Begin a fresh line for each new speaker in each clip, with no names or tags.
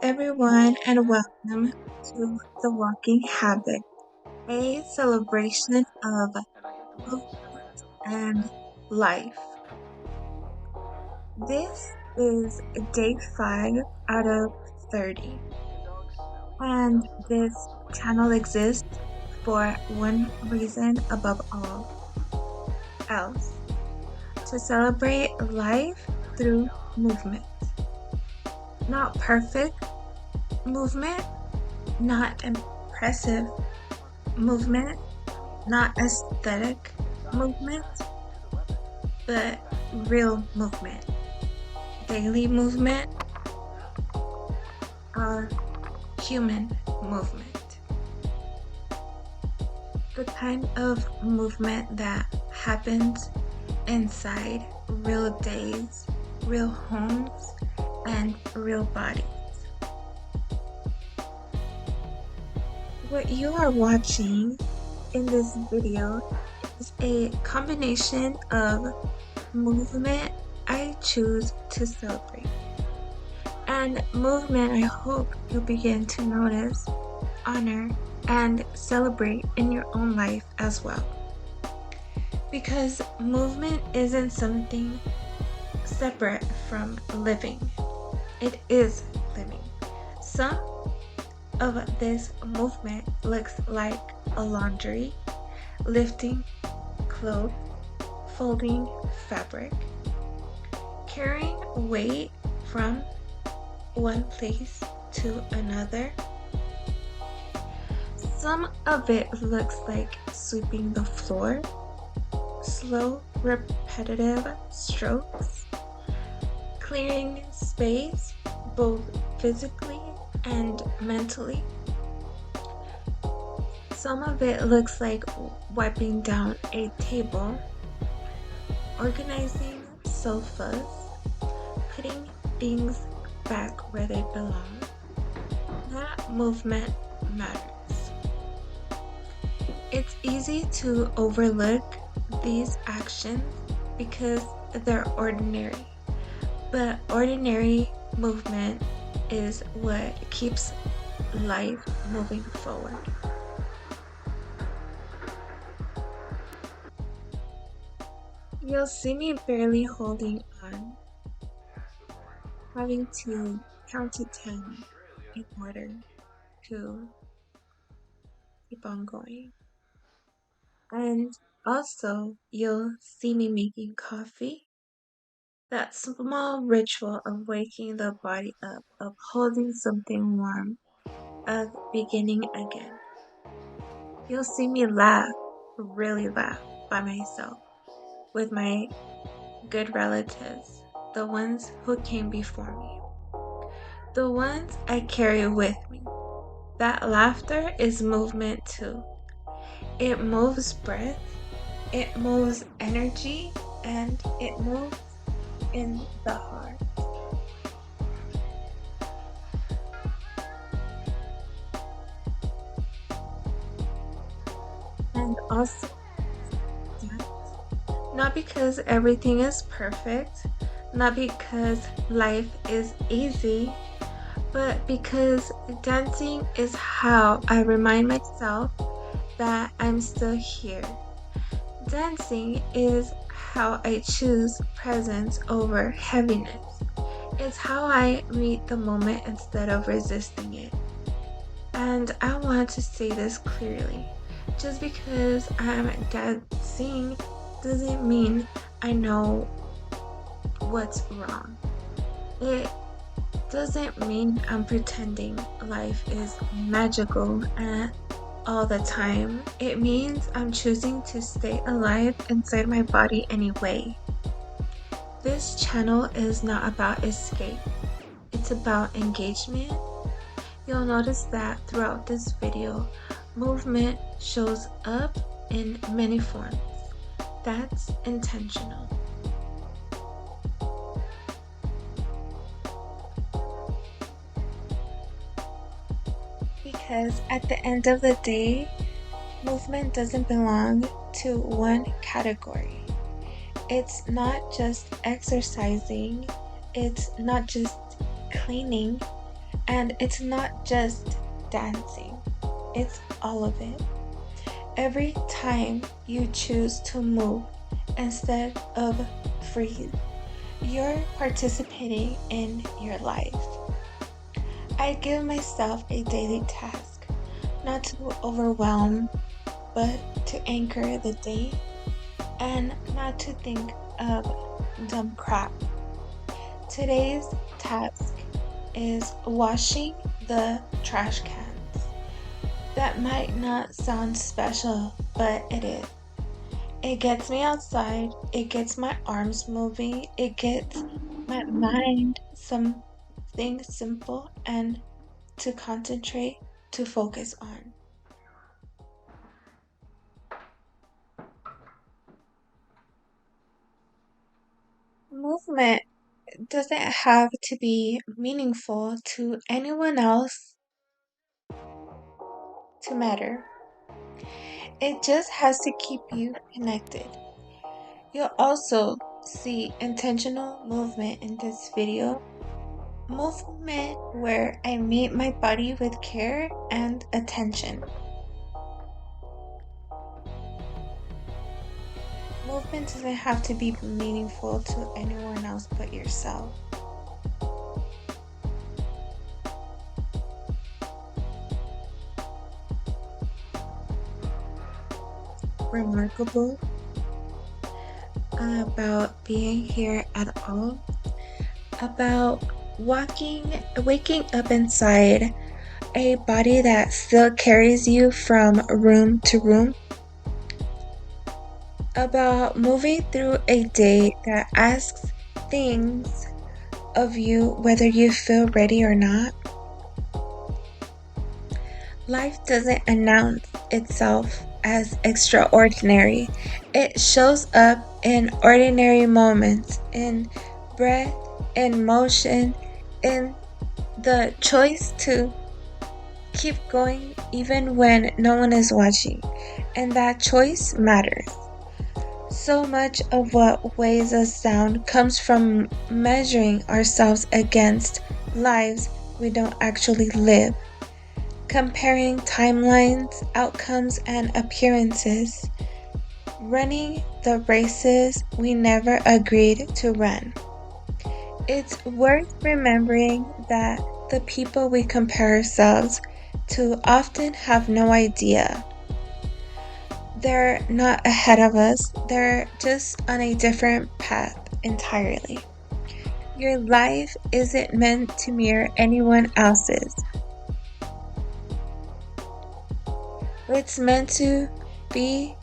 everyone, and welcome to The Walking Habit, a celebration of movement and life. This is day 5 out of 30, and this channel exists for one reason above all else to celebrate life through movement. Not perfect movement, not impressive movement, not aesthetic movement, but real movement. Daily movement or human movement. The kind of movement that happens inside real days, real homes, and real bodies. What you are watching in this video is a combination of movement I choose to celebrate, and movement I hope you'll begin to notice, honor, and celebrate in your own life as well. Because movement isn't something separate from living, it is living. Some of this movement looks like a laundry, lifting clothes, folding fabric, carrying weight from one place to another. Some of it looks like sweeping the floor, slow, repetitive strokes, clearing space both physically and mentally. Some of it looks like wiping down a table, organizing sofas, putting things back where they belong. That movement matters. It's easy to overlook these actions because they're ordinary, but ordinary movement is what keeps life moving forward. You'll see me barely holding on, having to count to 10 in order to keep on going. And also, you'll see me making coffee. That small ritual of waking the body up, of holding something warm, of beginning again. You'll see me laugh, really laugh by myself, with my good relatives, the ones who came before me, the ones I carry with me. That laughter is movement too. It moves breath, it moves energy, and it moves in the heart. And also, not because everything is perfect, not because life is easy, but because dancing is how I remind myself that I'm still here. Dancing is how I choose presence over heaviness. It's how I meet the moment instead of resisting it. And I want to say this clearly. Just because I'm dancing doesn't mean I know what's wrong. It doesn't mean I'm pretending life is magical and all the time. It means I'm choosing to stay alive inside my body anyway. This channel is not about escape, it's about engagement. You'll notice that throughout this video, movement shows up in many forms. That's intentional. Because at the end of the day, movement doesn't belong to one category. It's not just exercising, it's not just cleaning, And it's not just dancing, it's all of it. Every time you choose to move instead of freeze, you're participating in your life. I give myself a daily task, not to overwhelm, but to anchor the day and not to think of dumb crap. Today's task is washing the trash cans. That might not sound special, but it is. It gets me outside, it gets my arms moving, it gets my mind something simple and to concentrate, to focus on. Movement doesn't have to be meaningful to anyone else to matter. It just has to keep you connected. You'll also see intentional movement in this video. Movement where I meet my body with care and attention. Movement doesn't have to be meaningful to anyone else but yourself. Remarkable about being here at all, about waking up inside a body that still carries you from room to room, about moving through a day that asks things of you whether you feel ready or not. Life doesn't announce itself as extraordinary. It shows up in ordinary moments, in breath, in motion, in the choice to keep going even when no one is watching. And that choice matters. So much of what weighs us down comes from measuring ourselves against lives we don't actually live, comparing timelines, outcomes, and appearances, running the races we never agreed to run. It's worth remembering that the people we compare ourselves to often have no idea. They're not ahead of us, they're just on a different path entirely. Your life isn't meant to mirror anyone else's. It's meant to be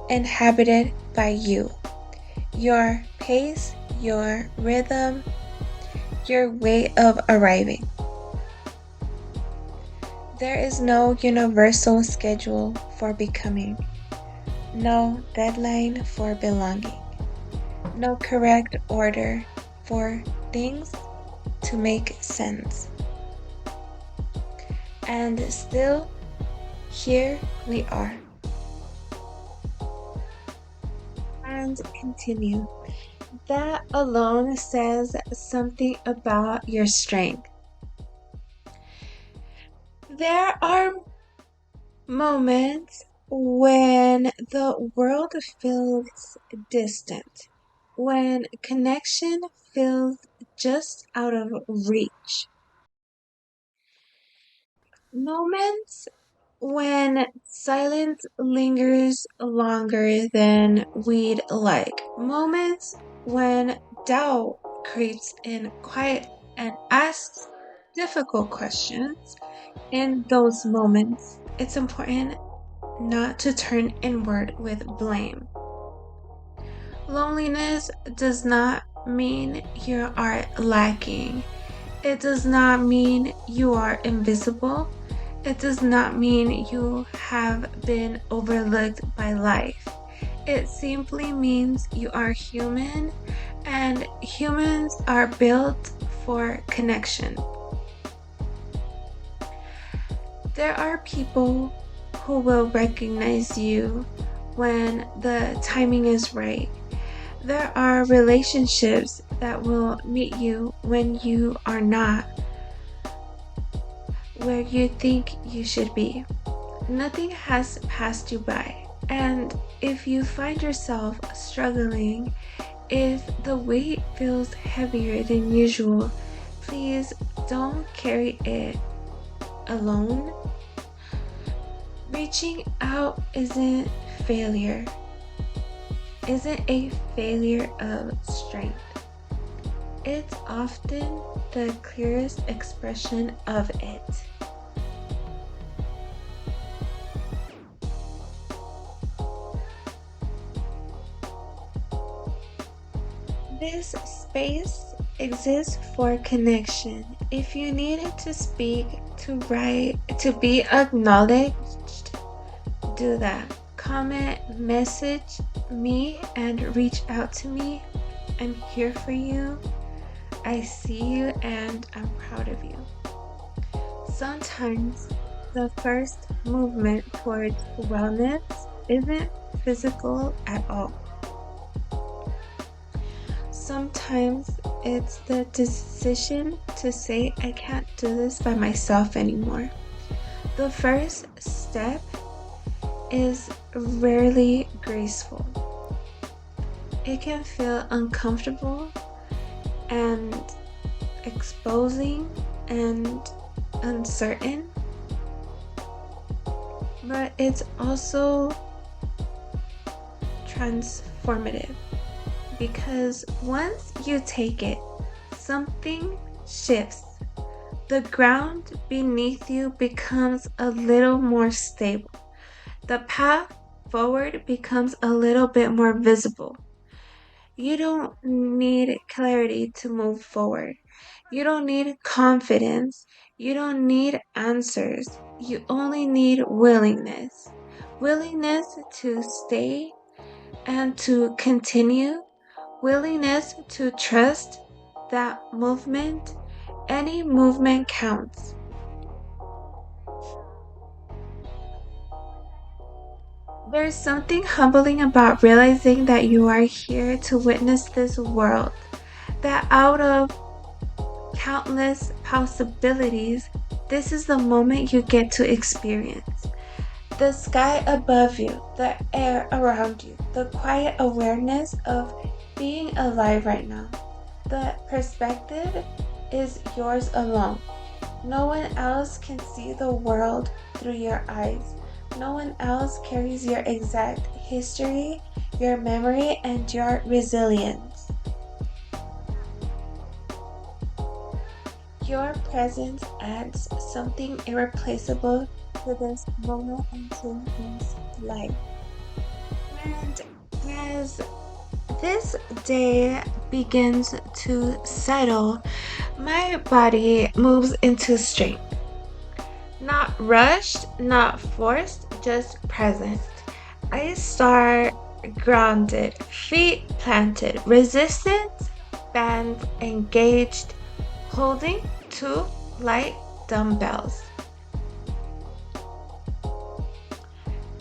inhabited by you. Your pace, your rhythm, your way of arriving. There is no universal schedule for becoming, no deadline for belonging, no correct order for things to make sense. And still, here we are. And continue. That alone says something about your strength. There are moments when the world feels distant, when connection feels just out of reach. Moments when silence lingers longer than we'd like. Moments when doubt creeps in quiet and asks difficult questions. In those moments, it's important not to turn inward with blame. Loneliness does not mean you are lacking. It does not mean you are invisible. It does not mean you have been overlooked by life. It simply means you are human, and humans are built for connection. There are people who will recognize you when the timing is right. There are relationships that will meet you when you are not. where you think you should be. Nothing has passed you by. And if you find yourself struggling, if the weight feels heavier than usual, please don't carry it alone. Reaching out isn't a failure of strength. It's often the clearest expression of it. This space exists for connection. If you needed to speak, to write, to be acknowledged, do that. Comment, message me, and reach out to me. I'm here for you. I see you and I'm proud of you. Sometimes the first movement towards wellness isn't physical at all. Sometimes it's the decision to say, I can't do this by myself anymore. The first step is rarely graceful. It can feel uncomfortable and exposing and uncertain, but it's also transformative because once you take it, something shifts. The ground beneath you becomes a little more stable. The path forward becomes a little bit more visible. You don't need clarity to move forward. You don't need confidence. You don't need answers. You only need willingness. Willingness to stay and to continue. Willingness to trust that movement, any movement counts. There's something humbling about realizing that you are here to witness this world, that out of countless possibilities, this is the moment you get to experience. The sky above you, the air around you, the quiet awareness of being alive right now. The perspective is yours alone. No one else can see the world through your eyes. No one else carries your exact history, your memory, and your resilience. Your presence adds something irreplaceable to this moment and to this life. And as this day begins to settle, my body moves into strength. Not rushed, not forced, just present. I start grounded, feet planted, resistance bands engaged, holding two light dumbbells.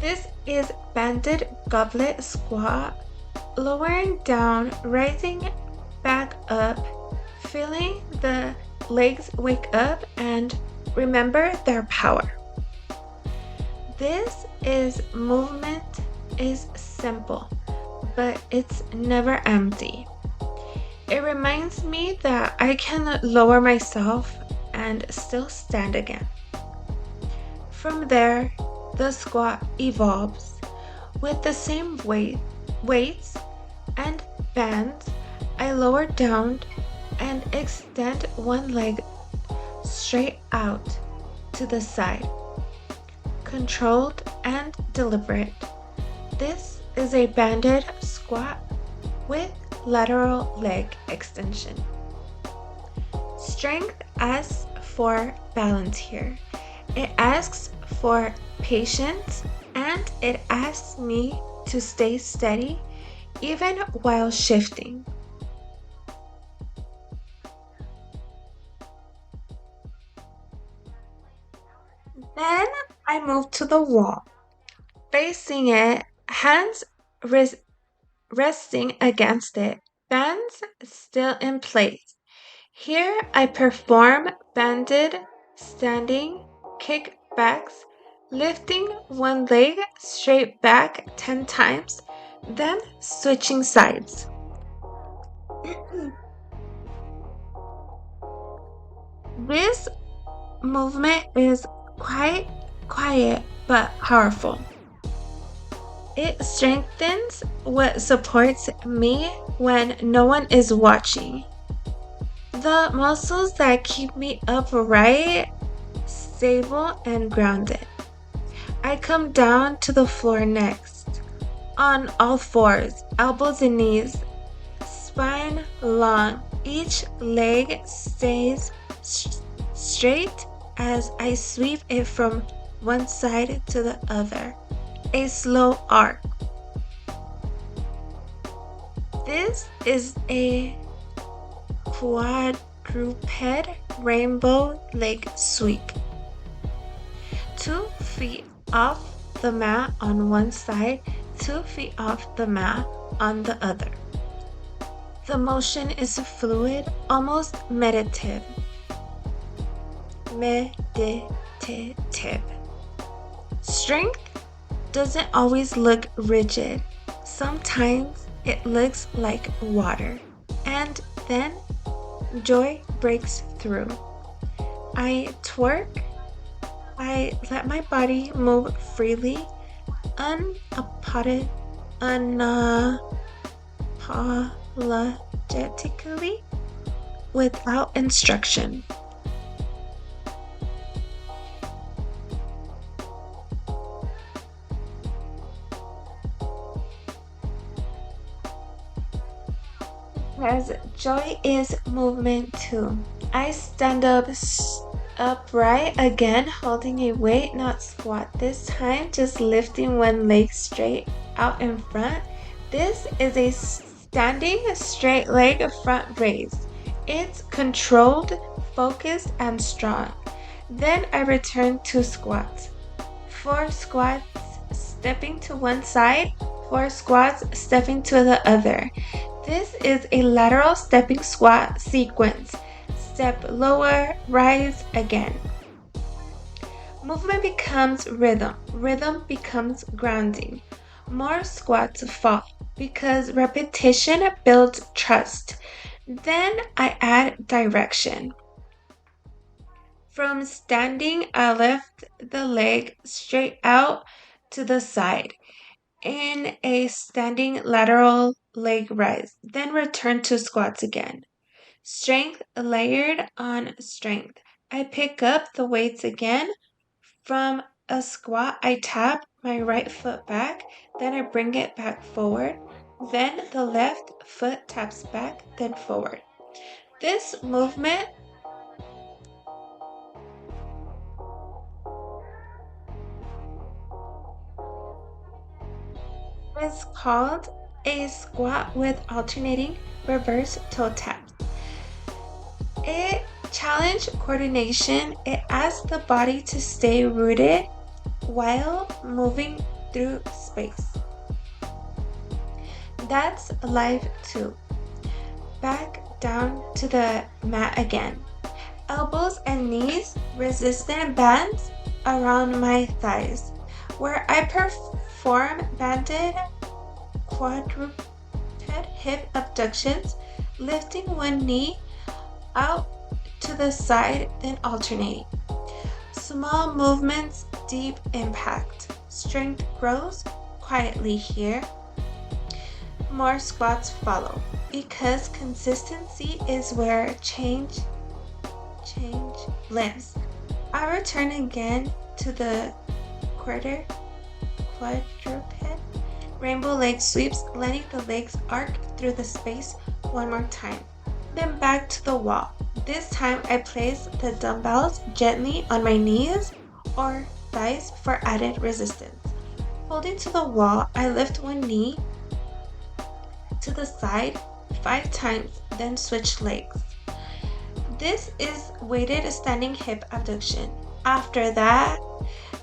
This is banded goblet squat, lowering down, rising back up, feeling the legs wake up and remember their power. This is movement is simple, but it's never empty. It reminds me that I can lower myself and still stand again. From there, the squat evolves with the same weights and bands. I lower down and extend one leg straight out to the side, controlled and deliberate. This is a banded squat with lateral leg extension. Strength asks for balance here. It asks for patience and it asks me to stay steady even while shifting. Then I move to the wall, facing it, hands resting against it, bands still in place. Here I perform banded standing kickbacks, lifting one leg straight back 10 times, then switching sides. This movement is quite quiet but powerful. It strengthens what supports me when no one is watching. The muscles that keep me upright, stable, and grounded. I come down to the floor next, on all fours, elbows and knees, spine long. Each leg stays straight as I sweep it from one side to the other. A slow arc. This is a quadruped rainbow leg sweep. 2 feet off the mat on one side, 2 feet off the mat on the other. The motion is fluid, almost meditative. Strength doesn't always look rigid. Sometimes it looks like water. And then joy breaks through. I twerk. I let my body move freely, unapologetically, without instruction. As joy is movement too. I stand upright again, holding a weight, not squat this time, just lifting one leg straight out in front. This is a standing straight leg front raise. It's controlled, focused, and strong. Then I return to squats. 4 squats, stepping to one side, 4 squats, stepping to the other. This is a lateral stepping squat sequence. Step lower, rise again. Movement becomes rhythm. Rhythm becomes grounding. More squats follow because repetition builds trust. Then I add direction. From standing, I lift the leg straight out to the side in a standing lateral leg rise, then return to squats again. Strength layered on strength. I pick up the weights again. From a squat, I tap my right foot back, then I bring it back forward. Then the left foot taps back, then forward. This movement is called a squat with alternating reverse toe taps. It challenges coordination. It asks the body to stay rooted while moving through space. That's life too. Back down to the mat again. Elbows and knees, resistant bands around my thighs, where I perform banded quadruped hip abductions, lifting one knee out to the side, then alternating. Small movements, deep impact. Strength grows quietly here. More squats follow because consistency is where change lives. I return again to the quadruped rainbow leg sweeps, letting the legs arc through the space one more time. Then back to the wall. This time I place the dumbbells gently on my knees or thighs for added resistance. Holding to the wall, I lift one knee to the side 5 times, then switch legs. This is weighted standing hip abduction. After that,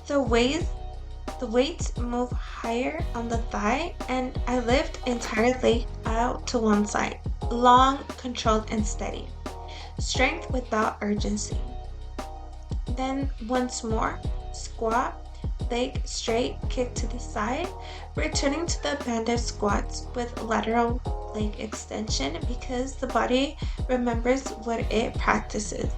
the weights move higher on the thigh and I lift entire leg out to one side. Long, controlled, and steady. Strength without urgency. Then once more, squat, leg straight, kick to the side, returning to the banded squats with lateral leg extension because the body remembers what it practices.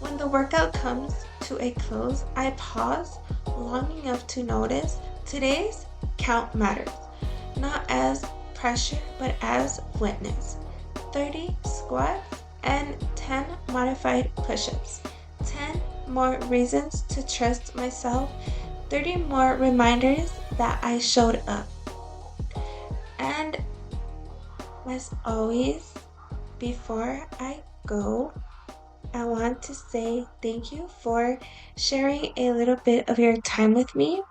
When the workout comes to a close, I pause long enough to notice today's count matters, not as pressure but as witness. 30 squats and 10 modified push-ups. 10 more reasons to trust myself. 30 more reminders that I showed up. And as always, before I go, I want to say thank you for sharing a little bit of your time with me.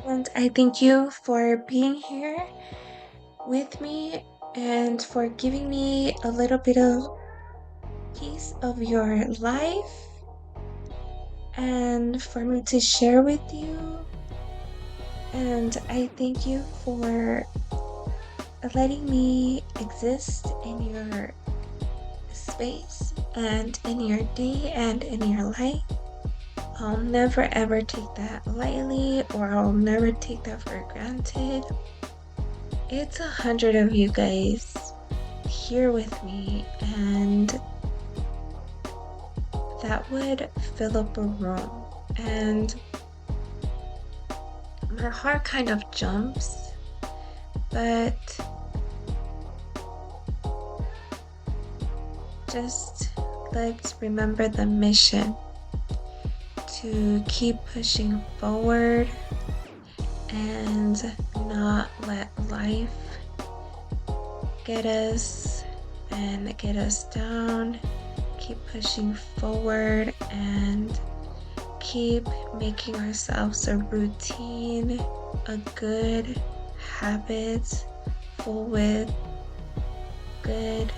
And I thank you for being here with me and for giving me a little bit of piece of your life and for me to share with you. And I thank you for letting me exist in your space and in your day and in your life. I'll never ever take that lightly, or I'll never take that for granted. It's 100 of you guys here with me, and that would fill up a room. And my heart kind of jumps, but just let's remember the mission to keep pushing forward and not let life get us and get us down. Keep pushing forward and keep making ourselves a routine, a good habit full with good